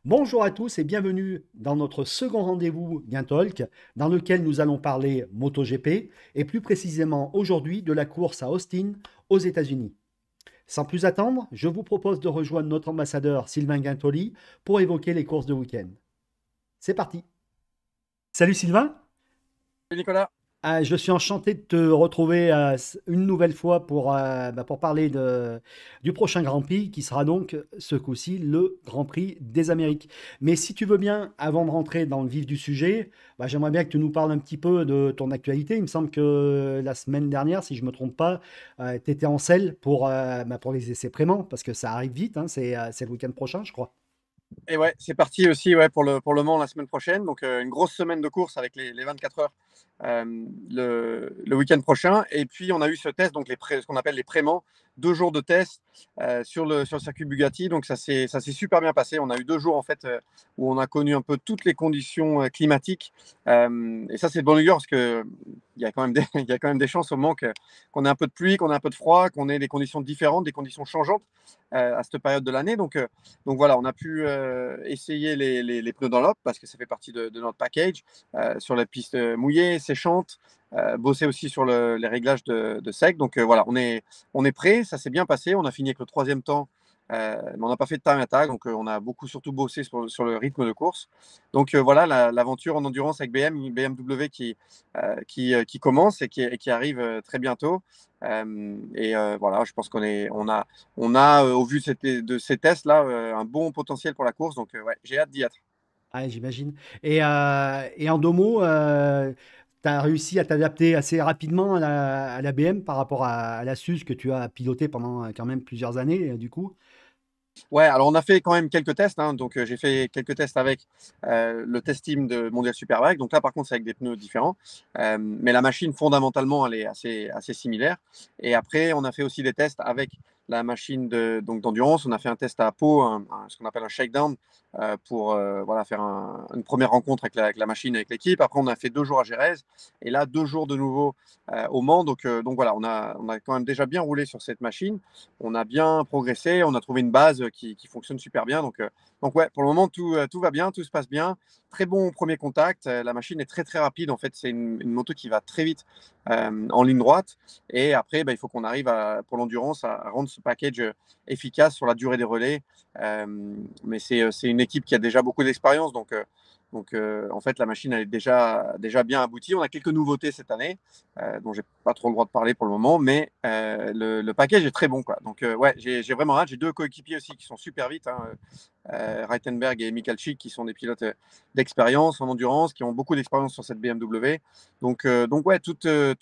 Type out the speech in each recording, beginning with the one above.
Bonjour à tous et bienvenue dans notre second rendez-vous Gain Talk, dans lequel nous allons parler MotoGP et plus précisément aujourd'hui de la course à Austin aux États-Unis. Sans plus attendre, je vous propose de rejoindre notre ambassadeur Sylvain Guintoli pour évoquer les courses de week-end. C'est parti. Salut Sylvain. Salut Nicolas. Je suis enchanté de te retrouver une nouvelle fois pour parler du prochain Grand Prix qui sera donc ce coup-ci le Grand Prix des Amériques. Mais si tu veux bien, avant de rentrer dans le vif du sujet, j'aimerais bien que tu nous parles un petit peu de ton actualité. Il me semble que la semaine dernière, si je ne me trompe pas, tu étais en selle pour les essais Prémant parce que ça arrive vite, hein, c'est le week-end prochain, je crois. Et ouais, c'est parti aussi pour le Mans la semaine prochaine. Donc, une grosse semaine de course avec les 24 heures le week-end prochain. Et puis, on a eu ce test, donc ce qu'on appelle les pré-Mans, 2 jours de test sur le circuit Bugatti. Donc, ça s'est super bien passé. On a eu 2 jours en fait où on a connu un peu toutes les conditions climatiques. Et ça, c'est de bonne augure parce que il y a quand même il y a quand même des chances au Mans qu'on ait un peu de pluie, qu'on ait un peu de froid, qu'on ait des conditions différentes, des conditions changeantes à cette période de l'année. Donc voilà, on a pu essayer les pneus dans l'op parce que ça fait partie de notre package sur la piste mouillée, séchante, bosser aussi sur les réglages de sec. Donc voilà, on est prêt, ça s'est bien passé. On a fini avec le troisième temps, mais on n'a pas fait de time attack. Donc on a beaucoup surtout bossé sur le rythme de course. Donc voilà, l'aventure en endurance avec BMW qui commence et qui arrive très bientôt. Voilà, je pense on a au vu de ces tests-là, un bon potentiel pour la course. Donc, ouais, j'ai hâte d'y être. Ah, j'imagine. Et en 2 mots, tu as réussi à t'adapter assez rapidement à la BM par rapport à la SUS que tu as piloté pendant quand même plusieurs années, du coup. Ouais, alors on a fait quand même quelques tests, hein. Donc, j'ai fait quelques tests avec le test team de Mondial Superbike. Donc là, par contre, c'est avec des pneus différents. Mais la machine, fondamentalement, elle est assez similaire. Et après, on a fait aussi des tests avec la machine d'endurance. On a fait un test à Pau, ce qu'on appelle un shakedown, pour voilà, faire une première rencontre avec la machine, avec l'équipe. Après, on a fait 2 jours à Jerez. Et là, 2 jours de nouveau au Mans. Donc voilà, on a quand même déjà bien roulé sur cette machine. On a bien progressé, on a trouvé une base qui fonctionne super bien. Donc ouais, pour le moment, tout va bien, tout se passe bien. Très bon premier contact. La machine est très très rapide. En fait, c'est une moto qui va très vite en ligne droite. Et après, il faut qu'on arrive pour l'endurance à rendre ce package efficace sur la durée des relais. Mais c'est une équipe qui a déjà beaucoup d'expérience. Donc, en fait, la machine elle est déjà bien aboutie. On a quelques nouveautés cette année, dont j'ai pas trop le droit de parler pour le moment, mais le package est très bon, quoi. Donc, ouais, j'ai vraiment hâte. J'ai 2 coéquipiers aussi qui sont super vite, hein, Reitenberg et Michalczyk, qui sont des pilotes d'expérience en endurance, qui ont beaucoup d'expérience sur cette BMW. Donc ouais, tout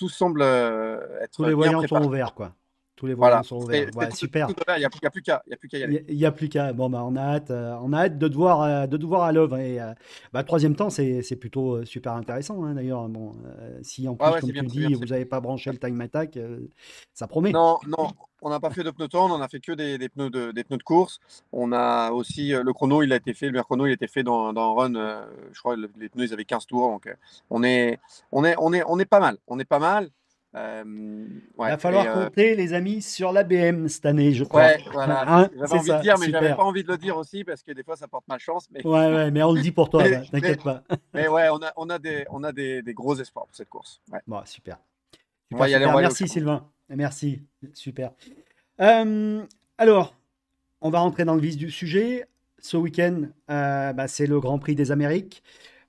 semble Tous les être bien voyants sont préparé. ouverts, quoi. Tous les voyants Voilà, sont c'est ouverts. c'est Ouais, tout super. ouvert. Il y a plus qu'à, il y a plus qu'à y aller. Il y a plus qu'à. Bon, on a hâte de te voir à l'œuvre. Et troisième temps, c'est plutôt super intéressant, hein, d'ailleurs. Bon, si en Ouais, plus, ouais, comme c'est bien, tu le c'est bien. dis, vous n'avez pas branché le time attack, ça promet. Non, non, on n'a pas fait de pneus tendres, on a fait que des pneus de course. On a aussi le chrono, le meilleur chrono, il a été fait dans un run. Je crois les pneus, ils avaient 15 tours. Donc, on est pas mal. On est pas mal. Ouais, Va falloir compter, les amis, sur la BM cette année, je crois. ouais, voilà, c'est ce Hein, que j'avais c'est envie de ça, dire, mais j'avais super. pas envie de le dire aussi parce que des fois, ça porte malchance. Mais, Ouais, ouais, mais on le dit pour toi, mais, va, mais, t'inquiète pas. mais ouais, on a des gros espoirs pour cette course. Ouais. Bon, super. On va Super, y aller, on super. va aller au Merci, charbon. Sylvain. Merci. Super. Euh, alors, on va rentrer dans le vif du sujet. Ce week-end, c'est le Grand Prix des Amériques.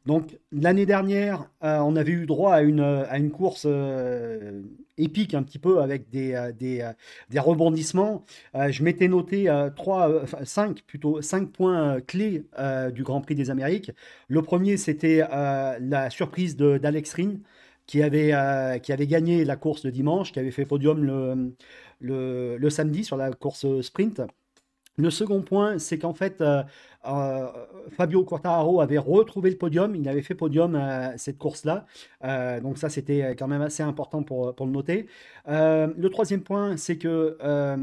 Donc, l'année dernière, on avait eu droit à une course épique, un petit peu, avec des rebondissements. Je m'étais noté cinq, plutôt, 5 points clés du Grand Prix des Amériques. Le premier, c'était la surprise d'Alex Rin, qui avait gagné la course de dimanche, qui avait fait podium le samedi sur la course sprint. Le second point, c'est qu'en fait, euh, Fabio Quartararo avait retrouvé le podium. Il avait fait podium à cette course-là. Donc ça, c'était quand même assez important pour le noter. Le troisième point, c'est que je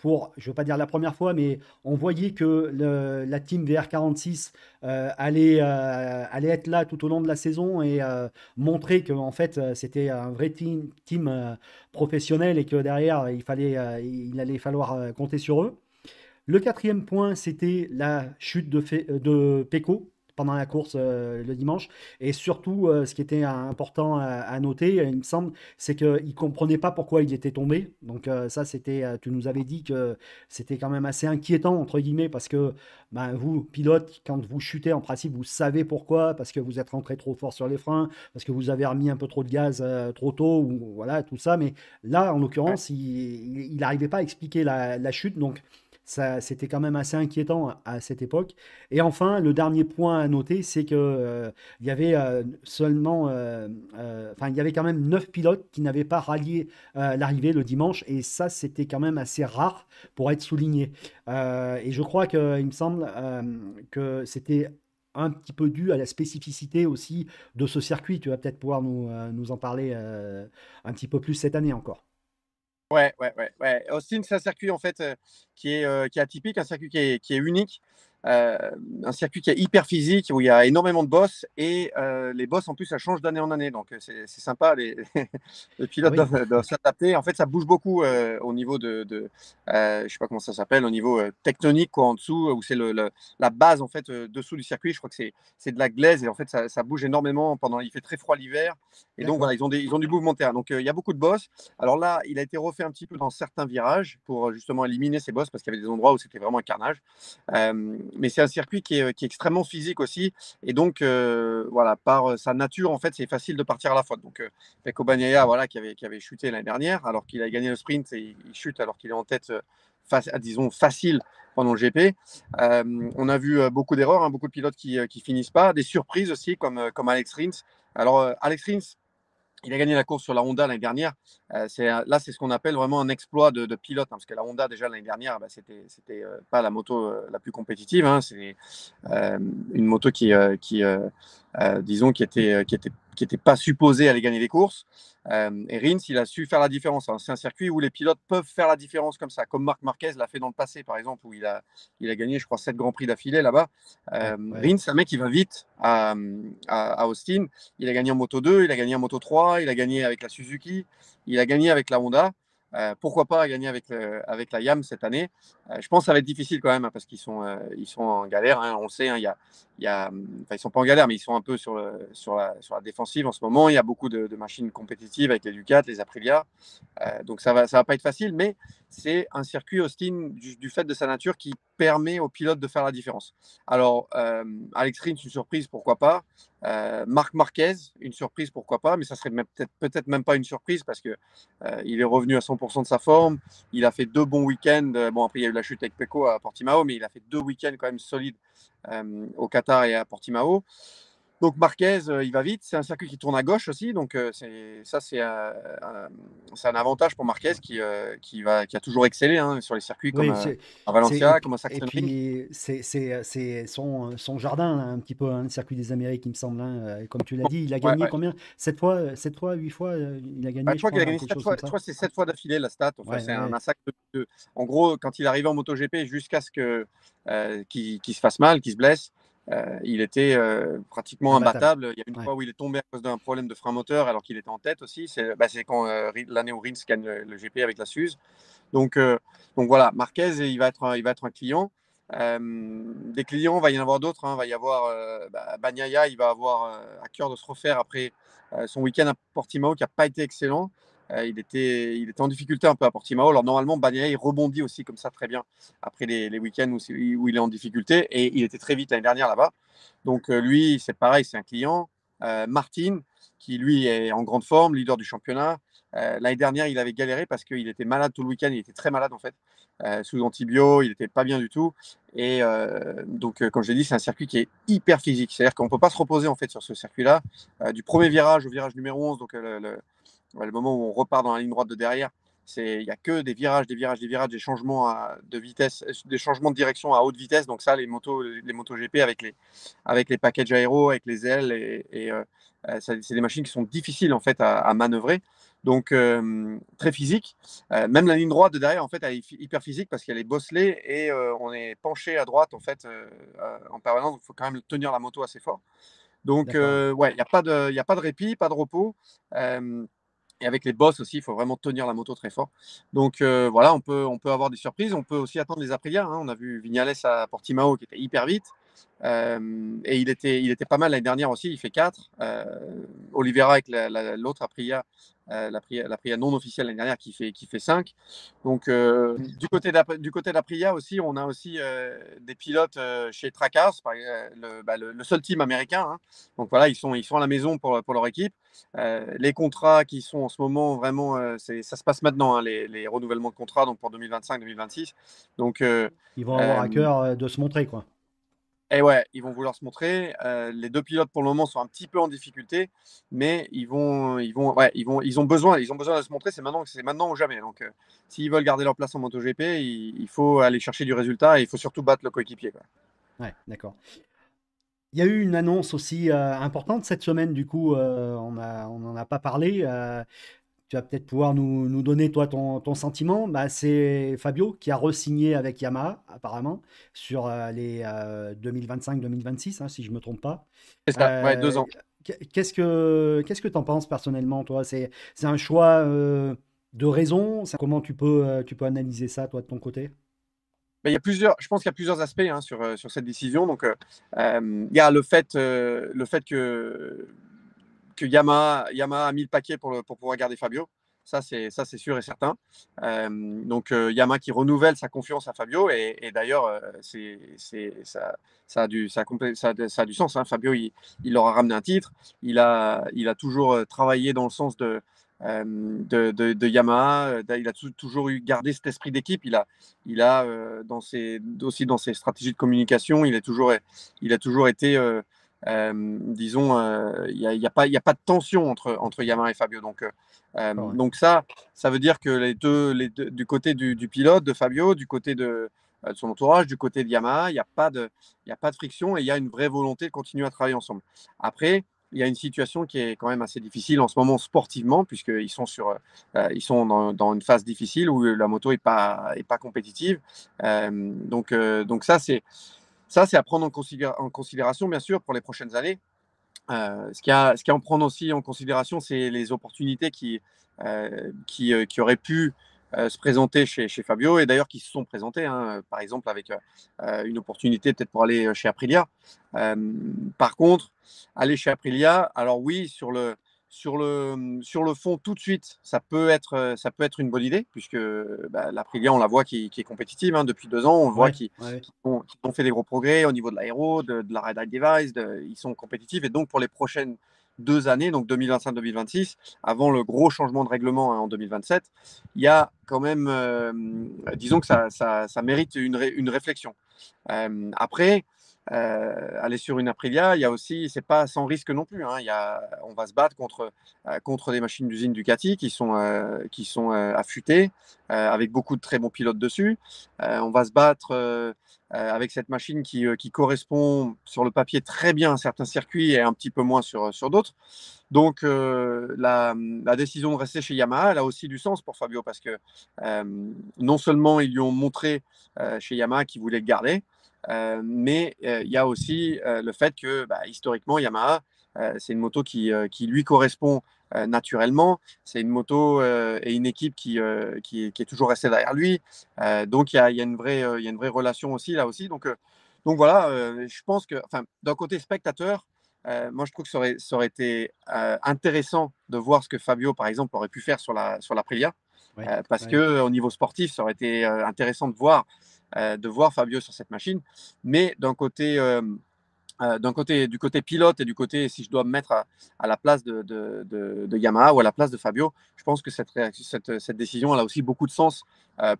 ne veux pas dire la première fois, mais on voyait que la team VR46 allait être là tout au long de la saison et montrer que en fait, c'était un vrai team professionnel et que derrière, il allait falloir compter sur eux. Le quatrième point, c'était la chute de Pecco pendant la course le dimanche. Et surtout, ce qui était important à noter, il me semble, c'est qu'il ne comprenait pas pourquoi il était tombé. Donc ça, tu nous avais dit que c'était quand même assez inquiétant, entre guillemets, parce que ben, vous, pilote, quand vous chutez, en principe, vous savez pourquoi, parce que vous êtes rentré trop fort sur les freins, parce que vous avez remis un peu trop de gaz trop tôt, ou voilà, tout ça. Mais là, en Ouais. l'occurrence, il n'arrivait pas à expliquer la chute. Donc, ça, c'était quand même assez inquiétant à cette époque. Et enfin, le dernier point à noter, c'est que il y avait enfin, il y avait quand même 9 pilotes qui n'avaient pas rallié l'arrivée le dimanche, et ça, c'était quand même assez rare pour être souligné. Et je crois que, il me semble que c'était un petit peu dû à la spécificité aussi de ce circuit. Tu vas peut-être pouvoir nous en parler un petit peu plus cette année encore. Ouais. Austin, c'est un circuit en fait qui est atypique, un circuit qui est unique, euh, un circuit qui est hyper physique où il y a énormément de bosses et les bosses en plus ça change d'année en année, donc c'est sympa. Les Ah pilotes oui, doivent s'adapter. En fait, ça bouge beaucoup au niveau je sais pas comment ça s'appelle, au niveau tectonique quoi, en dessous où c'est la base en fait dessous du circuit. Je crois que c'est de la glaise et en fait ça bouge énormément pendant. Il fait très froid l'hiver et donc voilà d'accord. ils ont du mouvement de terre. Donc il y a beaucoup de bosses. Alors là, il a été refait un petit peu dans certains virages pour justement éliminer ces bosses parce qu'il y avait des endroits où c'était vraiment un carnage. Mais c'est un circuit qui est extrêmement physique aussi. Et donc, voilà, par sa nature, en fait, c'est facile de partir à la faute. Donc, Pecco Bagnaia, voilà, qui avait chuté l'année dernière, alors qu'il a gagné le sprint et il chute alors qu'il est en tête, disons, facile pendant le GP. On a vu beaucoup d'erreurs, hein, beaucoup de pilotes qui finissent pas. Des surprises aussi, comme Alex Rins. Alors, Alex Rins, il a gagné la course sur la Honda l'année dernière. Là, c'est ce qu'on appelle vraiment un exploit de pilote, hein, parce que la Honda, déjà l'année dernière, bah, c'était pas la moto la plus compétitive. Hein, c'est une moto disons, qui était pas supposée aller gagner les courses. Et Rins, il a su faire la différence. Hein. C'est un circuit où les pilotes peuvent faire la différence comme ça, comme Marc Marquez l'a fait dans le passé, par exemple, où il a gagné, je crois, 7 Grands Prix d'affilée là-bas. Ouais, ouais. Rins, c'est un mec qui va vite à Austin. Il a gagné en Moto 2, il a gagné en Moto 3, il a gagné avec la Suzuki, il a gagné avec la Honda. Pourquoi pas gagner avec la YAM cette année. Je pense que ça va être difficile quand même, hein, parce qu'ils sont en galère. Hein, on le sait, hein, enfin, ils sont pas en galère, mais ils sont un peu sur la défensive en ce moment. Il y a beaucoup de machines compétitives avec les Ducati, les Aprilia. Donc ça va pas être facile, mais c'est un circuit Austin du fait de sa nature qui permet aux pilotes de faire la différence. Alors, Alex Rins, une surprise, pourquoi pas. Marc Marquez, une surprise, pourquoi pas, mais ça serait peut-être même pas une surprise parce que il est revenu à 100% de sa forme. Il a fait 2 bons week-ends. Bon, après, il y a eu la chute avec Pecco à Portimao, mais il a fait 2 week-ends quand même solides au Qatar et à Portimao. Donc Marquez, il va vite. C'est un circuit qui tourne à gauche aussi. Donc c'est un avantage pour Marquez qui a toujours excellé, hein, sur les circuits comme Oui, à et Valencia, puis, comme à et Sachsenring. puis c'est son jardin, là, un petit peu, hein, le circuit des Amériques, il me semble. Hein. Comme tu l'as dit, il a Ouais, gagné ouais. combien? 7 fois, 8 fois, il a Ouais, gagné, je je crois qu'il a crois, gagné quelque 7 chose fois. comme Je ça. crois que c'est 7 fois d'affilée la stat. Enfin, Ouais, c'est un ouais, massacre En gros, quand il arrivait en MotoGP, jusqu'à ce qu'il se fasse mal, qu'il se blesse, il était pratiquement imbattable. imbattable. Il y a une Ouais, fois où il est tombé à cause d'un problème de frein moteur alors qu'il était en tête aussi. C'est quand l'année où Rins gagne le GP avec la Suze. Donc voilà, Marquez, il va être un client. Des clients, il va y en avoir d'autres. Hein. Il va y avoir Bagnaia, il va avoir à cœur de se refaire après son week-end à Portimao qui n'a pas été excellent. Il était en difficulté un peu à Portimao. Alors normalement, Bagnaia, il rebondit aussi comme ça très bien après les week-ends où il est en difficulté. Et il était très vite l'année dernière là-bas. Donc lui, c'est pareil, c'est un client. Martin, qui lui est en grande forme, leader du championnat. L'année dernière, il avait galéré parce qu'il était malade tout le week-end. Il était très malade en fait, sous antibio. Il n'était pas bien du tout. Et donc, comme je l'ai dit, c'est un circuit qui est hyper physique. C'est-à-dire qu'on ne peut pas se reposer en fait sur ce circuit-là. Du premier virage au virage numéro 11, donc le moment où on repart dans la ligne droite de derrière, il n'y a que des virages, des virages, des virages, des changements de vitesse, des changements de direction à haute vitesse. Donc ça, les motos GP avec les packages aéro, avec les ailes, c'est des machines qui sont difficiles en fait à manœuvrer. Donc très physique. Même la ligne droite de derrière, en fait, elle est hyper physique parce qu'elle est bosselée et on est penché à droite en fait en permanence. Donc il faut quand même tenir la moto assez fort. Donc d'accord. ouais, il n'y a pas de répit, pas de repos. Euh, Et avec les bosses aussi, il faut vraiment tenir la moto très fort. Donc voilà, on peut avoir des surprises. On peut aussi attendre les Aprilia, hein. On a vu Vignales à Portimao qui était hyper vite. Et il était pas mal l'année dernière aussi, il fait 4. Oliveira avec l'autre Aprilia, l'Aprilia non officielle l'année dernière qui fait 5. Donc du côté d'Aprilia aussi, on a aussi des pilotes chez Trackhouse, le seul team américain, hein. Donc voilà, ils sont à la maison pour leur équipe. Les contrats qui sont en ce moment vraiment, ça se passe maintenant, hein, les renouvellements de contrats donc pour 2025-2026. Donc Ils vont avoir à cœur de se montrer, quoi. et ouais, ils vont vouloir se montrer. Les deux pilotes pour le moment sont un petit peu en difficulté, mais ils ont besoin de se montrer. C'est maintenant ou jamais. Donc, s'ils veulent garder leur place en MotoGP, il faut aller chercher du résultat et il faut surtout battre le coéquipier, quoi. Ouais, d'accord. Il y a eu une annonce aussi importante cette semaine, du coup, on n'en a pas parlé. Tu vas peut-être pouvoir nous donner, toi, ton sentiment. Bah, c'est Fabio qui a re-signé avec Yamaha, apparemment, sur les 2025-2026, hein, si je ne me trompe pas. C'est ça, ouais, 2 ans. Qu'est-ce que tu en penses personnellement, toi? C'est un choix de raison? Comment tu peux analyser ça, toi, de ton côté? Mais je pense qu'il y a plusieurs aspects, hein, sur cette décision. Donc, il y a le fait que Yamaha a mis le paquet pour pouvoir garder Fabio. Ça, c'est sûr et certain. Donc, Yamaha qui renouvelle sa confiance à Fabio. Et d'ailleurs, ça a du sens, hein. Fabio, il leur a ramené un titre. Il a toujours travaillé dans le sens de Yamaha. Il a toujours gardé cet esprit d'équipe. Il a aussi dans ses stratégies de communication, il a toujours été, disons, il y a pas de tension entre Yamaha et Fabio. Ouais. Donc ça veut dire que du côté du pilote, de Fabio, du côté de son entourage, du côté de Yamaha, il y a pas de friction et il y a une vraie volonté de continuer à travailler ensemble. Après, il y a une situation qui est quand même assez difficile en ce moment sportivement, puisqu'ils sont dans une phase difficile où la moto est pas compétitive. Donc ça, c'est à prendre en considération, bien sûr, pour les prochaines années. Ce qu'il y a à en prendre aussi en considération, c'est les opportunités qui auraient pu se présenter chez Fabio et d'ailleurs qui se sont présentées, hein, par exemple avec une opportunité peut-être pour aller chez Aprilia. Euh, Par contre, aller chez Aprilia, alors oui, sur le fond, tout de suite, ça peut être une bonne idée, puisque l'Aprilia, on la voit qui est compétitive, hein, depuis 2 ans. On voit Ouais, qu'ils ouais. ont fait des gros progrès au niveau de l'aéro, de la Ride Device. Ils sont compétitifs. Et donc, pour les prochaines 2 années, donc 2025-2026, avant le gros changement de règlement, hein, en 2027, il y a quand même, disons que ça mérite une réflexion. Après, aller sur une Aprilia, il y a aussi, c'est pas sans risque non plus, hein. On va se battre contre des machines d'usine Ducati qui sont affûtées, avec beaucoup de très bons pilotes dessus. On va se battre avec cette machine qui correspond sur le papier très bien à certains circuits et un petit peu moins sur d'autres. Donc, la décision de rester chez Yamaha, elle a aussi du sens pour Fabio parce que non seulement ils lui ont montré chez Yamaha qu'ils voulaient le garder, mais il y a aussi le fait que historiquement, Yamaha, c'est une moto qui lui correspond naturellement. C'est une moto et une équipe qui est toujours restée derrière lui. Donc, il y a une vraie relation aussi là aussi. Donc voilà, je pense que, enfin, d'un côté spectateur, moi je trouve que ça aurait été intéressant de voir ce que Fabio, par exemple, aurait pu faire sur l'Aprilia. Ouais, Parce ouais. que au niveau sportif, ça aurait été intéressant de voir Fabio sur cette machine. Mais du côté pilote et du côté, si je dois me mettre à la place de Yamaha ou à la place de Fabio, je pense que cette décision, elle a aussi beaucoup de sens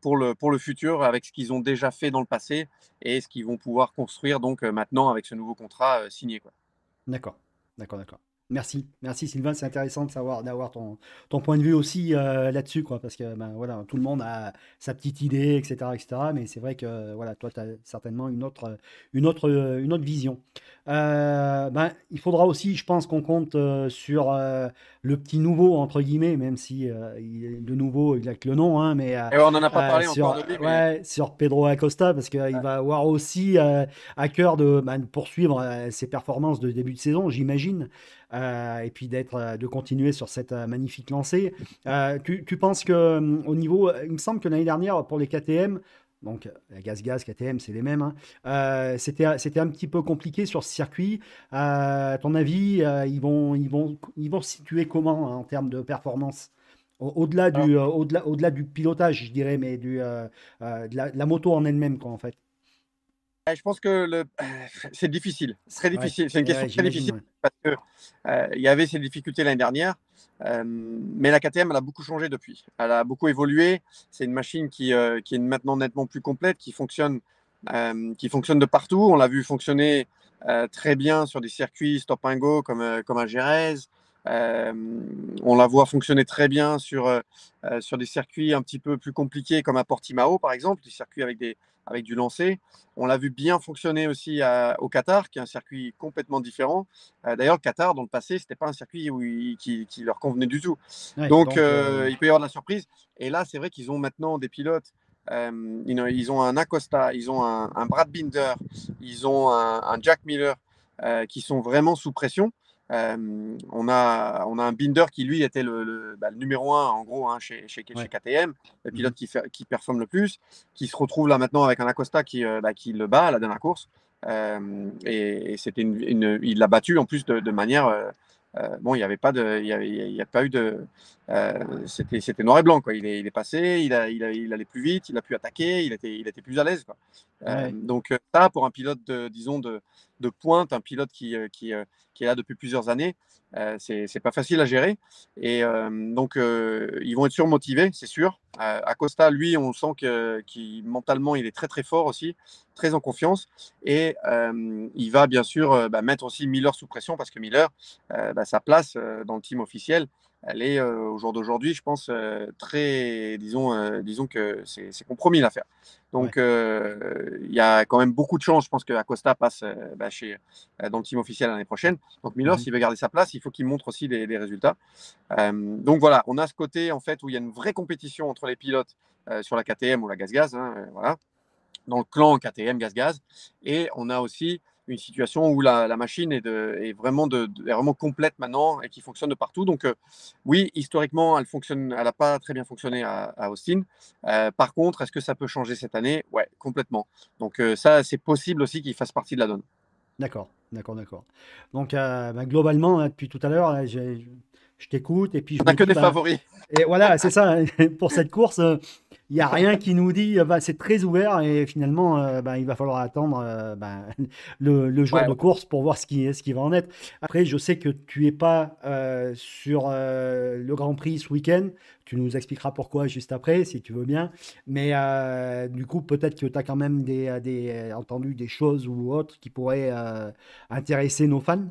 pour le futur, avec ce qu'ils ont déjà fait dans le passé et ce qu'ils vont pouvoir construire donc maintenant avec ce nouveau contrat signé, quoi. D'accord, d'accord, d'accord. Merci, merci Sylvain, c'est intéressant d'avoir ton point de vue aussi là-dessus, quoi, parce que ben, voilà, tout le monde a sa petite idée, etc., etc., mais c'est vrai que voilà, toi, tu as certainement une autre vision. Ben, il faudra aussi, je pense, qu'on compte sur le petit nouveau, entre guillemets, même si de nouveau, il a que le nom, hein, mais Et on n'en a pas parlé encore de lui, mais sur Pedro Acosta, parce qu'il va avoir aussi à cœur de poursuivre ses performances de début de saison, j'imagine. et puis de continuer sur cette magnifique lancée. Tu penses que au niveau, il me semble que l'année dernière pour les KTM, donc la gaz-gaz, KTM, c'est les mêmes, hein, c'était un petit peu compliqué sur ce circuit. À ton avis, ils vont se situer comment hein, en termes de performance? Au-delà du pilotage, je dirais, mais de la moto en elle-même, quoi, en fait. Je pense que c'est difficile, très Ouais, difficile. C'est une question ouais, très j'imagine. difficile Ouais. parce que il y avait ces difficultés l'année dernière, mais la KTM elle a beaucoup changé depuis. Elle a beaucoup évolué. C'est une machine qui est maintenant nettement plus complète, qui fonctionne de partout. On l'a vu fonctionner très bien sur des circuits stop and go comme à Jerez. Euh, on la voit fonctionner très bien sur des circuits un petit peu plus compliqués comme à Portimao par exemple, des circuits avec du lancer. On l'a vu bien fonctionner aussi au Qatar, qui est un circuit complètement différent. D'ailleurs, le Qatar, dans le passé, c'était pas un circuit qui leur convenait du tout. Ouais, Donc, donc, il peut y avoir de la surprise. Et là, c'est vrai qu'ils ont maintenant des pilotes. Ils ont un Acosta, ils ont un Brad Binder, ils ont un Jack Miller qui sont vraiment sous pression. On a un Binder qui, lui, était le numéro un, en gros, hein, chez ouais. KTM, le Mhm. pilote qui performe le plus, qui se retrouve là maintenant avec un Acosta qui le bat à la dernière course. Et c'était il l'a battu en plus de manière. Bon, il n'y avait pas de, il y a pas eu de. C'était noir et blanc, quoi. Il est passé, il allait plus vite, il a pu attaquer, il était plus à l'aise, quoi. Ouais. Donc, ça, pour un pilote, disons, de pointe, un pilote qui est là depuis plusieurs années, c'est pas facile à gérer. Et donc, ils vont être surmotivés, c'est sûr. Acosta, lui, on sent qu'il mentalement, il est très très fort aussi, très en confiance. Et il va bien sûr mettre aussi Miller sous pression parce que Miller, sa place dans le team officiel, elle est au jour d'aujourd'hui, je pense, très, disons que c'est compromis l'affaire. Ouais. Donc, il y a quand même beaucoup de chances, je pense que Acosta passe dans le team officiel l'année prochaine. Donc Miller, Mhm. s'il veut garder sa place, il faut qu'il montre aussi des résultats. Donc voilà, on a ce côté en fait où il y a une vraie compétition entre les pilotes sur la KTM ou la Gaz-Gaz, hein, voilà, dans le clan KTM Gaz-Gaz. Et on a aussi une situation où la machine est vraiment complète maintenant et qui fonctionne de partout. Donc oui, historiquement, elle n'a pas très bien fonctionné à Austin. Par contre, est-ce que ça peut changer cette année? Ouais, complètement. Donc ça, c'est possible aussi qu'il fasse partie de la donne. D'accord, d'accord, d'accord. Donc, globalement, là, depuis tout à l'heure, là, je t'écoute et puis je On n'a me que dis, des ben, favoris. et voilà, c'est ça, hein, pour cette course, il n'y a rien qui nous dit, c'est très ouvert et finalement, il va falloir attendre le jour Ouais, de course pour voir ce qui va en être. Après, je sais que tu n'es pas sur le Grand Prix ce week-end. Tu nous expliqueras pourquoi juste après, si tu veux bien. Mais du coup, peut-être que tu as quand même entendu des choses ou autres qui pourraient intéresser nos fans.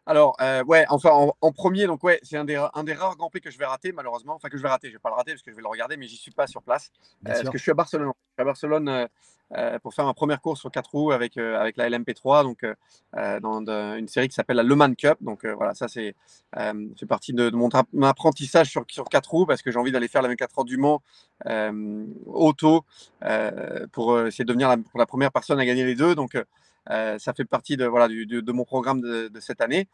Alors, ouais, enfin, en premier, donc ouais, c'est un des rares Grands Prix que je vais rater, malheureusement. Enfin, que je vais rater, je vais pas le rater parce que je vais le regarder, mais j'y suis pas sur place. Bien Parce sûr. que je suis à Barcelone. Je suis à Barcelone pour faire ma première course sur 4 roues avec la LMP3, donc dans une série qui s'appelle la Le Mans Cup. Donc voilà, ça c'est partie de mon apprentissage sur 4 roues parce que j'ai envie d'aller faire la 24 heures du Mans auto pour essayer de devenir pour la première personne à gagner les deux. Donc, ça fait partie voilà, de mon programme de cette année.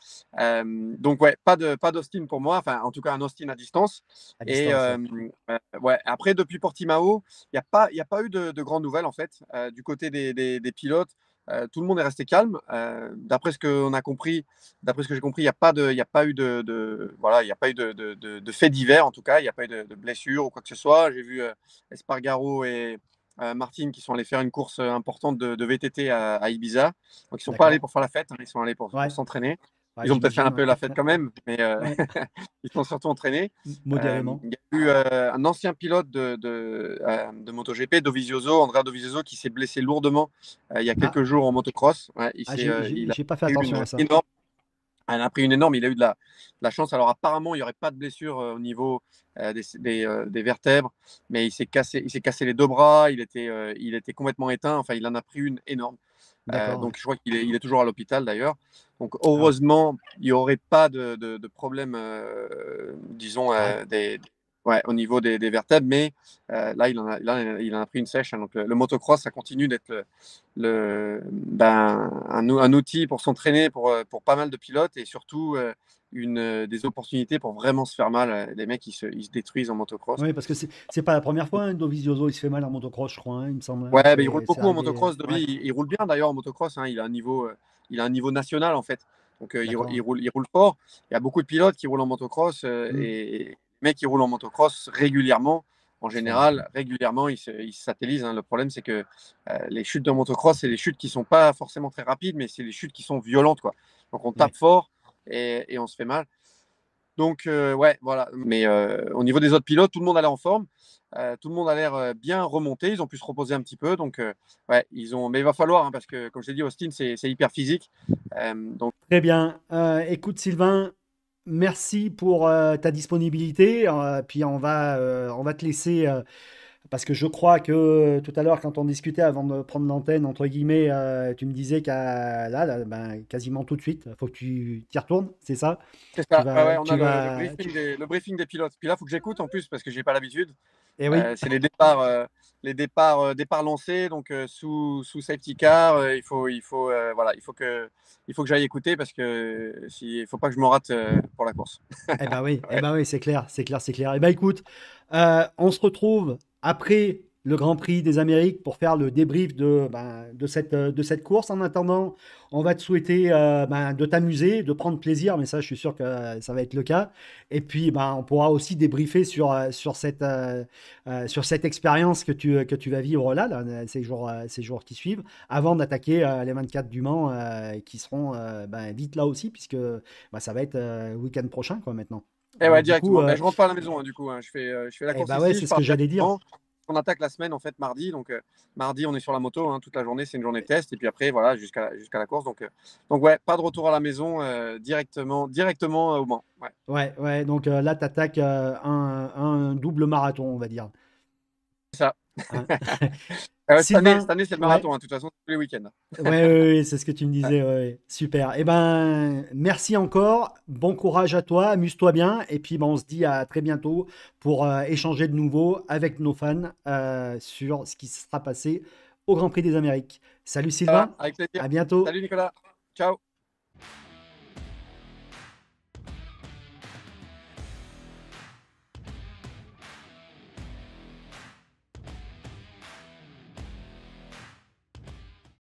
Donc, ouais, pas d'Austin pour moi, enfin, en tout cas, un Austin à distance. À Et distance, ouais. ouais, après, depuis Portimao, il y a pas eu de grandes nouvelles, en fait, du côté des pilotes. Tout le monde est resté calme. D'après ce qu'on a compris, d'après ce que j'ai compris, il n'y a pas eu voilà, il n'y a pas eu de faits divers, en tout cas, il n'y a pas eu de blessures ou quoi que ce soit. J'ai vu Espargaro et Martin qui sont allés faire une course importante de VTT à Ibiza. Donc, ils ne sont pas allés D'accord. pour faire la fête, hein, ils sont allés pour Ouais, s'entraîner. ouais, Ils ont peut-être fait j'imagine, un ouais. peu la fête quand même, mais Ouais, ils sont surtout entraînés. modérément. Il y a eu un ancien pilote de MotoGP, Andrea Dovizioso, qui s'est blessé lourdement il y a Ah, quelques jours en motocross. Ouais, il a j'ai pas fait pris attention une à ça. énorme, il a eu de la chance. Alors apparemment, il n'y aurait pas de blessure au niveau des vertèbres, mais il s'est cassé les deux bras, il était complètement éteint. Enfin, il en a pris une énorme. D'accord, ouais. Donc je crois qu'il est toujours à l'hôpital d'ailleurs. Donc Ah oui. heureusement, il n'y aurait pas de problème, disons, Ouais. ouais, au niveau des vertèbres, mais là, il en a pris une sèche, hein. Donc, le motocross, ça continue d'être un outil pour s'entraîner pour pas mal de pilotes et surtout des opportunités pour vraiment se faire mal. Les mecs, ils se détruisent en motocross. Oui, parce que c'est pas la première fois, hein, Dovizioso, il se fait mal en motocross, je crois, hein, il me semble, hein. Ouais, bah, il roule C'est beaucoup en arrivé. motocross. Ouais, Dobby, il roule bien d'ailleurs en motocross, hein. Il a un niveau national en fait. Donc d'accord. il roule fort. Il y a beaucoup de pilotes qui roulent en motocross Hmm. et les mecs qui roulent en motocross régulièrement, en Ils se font mal. général, régulièrement, ils se satellisent, hein. Le problème, c'est que les chutes de motocross, c'est des chutes qui sont pas forcément très rapides, mais c'est des chutes qui sont violentes, quoi. Donc on tape Ouais. fort et on se fait mal. Donc, ouais, voilà. Mais au niveau des autres pilotes, tout le monde a l'air en forme. Tout le monde a l'air bien remonté. Ils ont pu se reposer un petit peu. Donc, ouais, ils ont. Mais il va falloir, hein, parce que, comme je l'ai dit, Austin, c'est hyper physique. Donc, Très bien. Écoute, Sylvain, merci pour ta disponibilité. Puis on va te laisser, parce que je crois que tout à l'heure, quand on discutait avant de prendre l'antenne, entre guillemets, tu me disais qu'à ben, quasiment tout de suite, il faut que tu t'y retournes, c'est ça? c'est ça. Ouais, ouais, on Tu a vas, le briefing des pilotes. Puis là, il faut que j'écoute en plus, parce que j'ai pas l'habitude. eh oui, C'est départs lancés, donc sous safety car. Voilà, il faut que j'aille écouter parce que il faut pas que je me rate pour la course. eh Ouais. ben oui, c'est clair, c'est clair, c'est clair. Eh ben écoute, on se retrouve après le Grand Prix des Amériques pour faire le débrief de cette course. En attendant, on va te souhaiter de t'amuser, de prendre plaisir, mais ça, je suis sûr que ça va être le cas. Et puis, on pourra aussi débriefer sur cette expérience que tu vas vivre là, ces jours qui suivent, avant d'attaquer les 24 du Mans qui seront vite là aussi, puisque ça va être le week-end prochain, quoi, maintenant. Et ouais, Du coup, directement. Ben, je rentre pas à la maison, hein, du coup, hein. Je fais la eh course ben ouais, ici, c'est je ce pars que j'allais dire. directement. On attaque la semaine, en fait, mardi. Donc, mardi, on est sur la moto, hein, toute la journée, c'est une journée de test. Et puis après, voilà, jusqu'à la course. Donc, ouais, pas de retour à la maison, directement au Mans. Ouais, Ouais, ouais, donc là, tu attaques un double marathon, on va dire. c'est ça. Hein. Ouais, cette Sylvain, année c'est le ouais, marathon, hein, de toute façon, c'est tous les week-ends. ouais, c'est ce que tu me Ouais. disais, ouais, super. Eh ben, merci encore, bon courage à toi, amuse-toi bien, et puis on se dit à très bientôt pour échanger de nouveau avec nos fans sur ce qui se sera passé au Grand Prix des Amériques. Salut Ça va, Sylvain, avec plaisir. à bientôt. Salut Nicolas. Ciao.